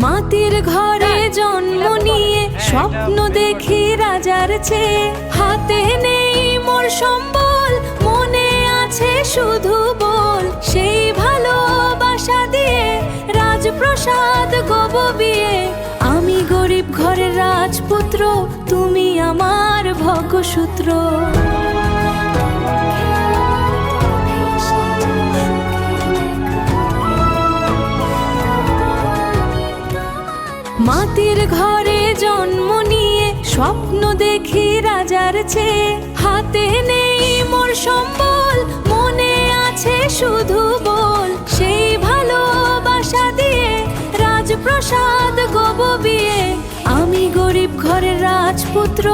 মাটির ঘরে জন্ম নিয়ে স্বপ্ন দেখি রাজার চেয়ে, হাতে নেই মোর সম্বল, মনে আছে শুধু বল। সেই ভালোবাসা দিয়ে রাজপ্রাসাদ গব বিয়ে, আমি গরিব ঘরের রাজপুত্র, তুমি আমার ভগসূত্র। মাটির ঘরে জন্ম নিয়ে স্বপ্ন দেখি রাজার চেয়ে, হাতে নেই মোর সম্বল, মনে আছে শুধু বল। সেই ভালোবাসা দিয়ে রাজপ্রাসাদ গব বিয়ে, আমি গরিব ঘরের রাজপুত্র,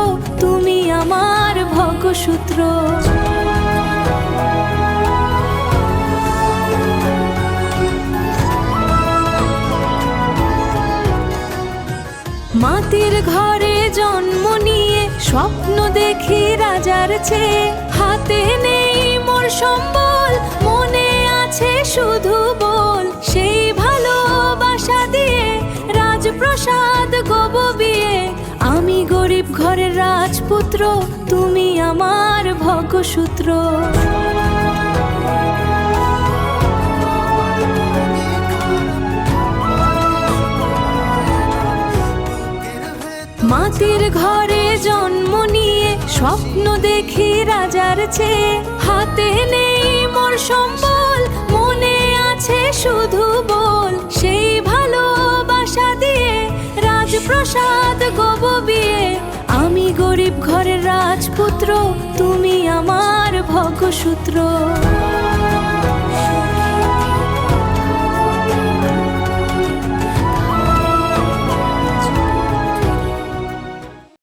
তুমি আমার ভগসূত্র। মাটির ঘরে জন্ম নিয়ে স্বপ্ন দেখি রাজার চেয়ে, হাতে নেই মোর সম্বল, মনে আছে শুধু বল। সেই ভালোবাসা দিয়ে রাজপ্রাসাদ গব বিয়ে, আমি গরিব ঘরের রাজপুত্র, তুমি আমার ভগসূত্র। মাটির ঘরে জন্ম নিয়ে স্বপ্ন দেখি রাজার চেয়ে, হাতে নেই মোর সম্বল, মনে আছে শুধু বল। সেই ভালোবাসা দিয়ে রাজপ্রাসাদ গব বিয়ে, আমি গরিব ঘরের রাজপুত্র, তুমি আমার ভগসূত্র।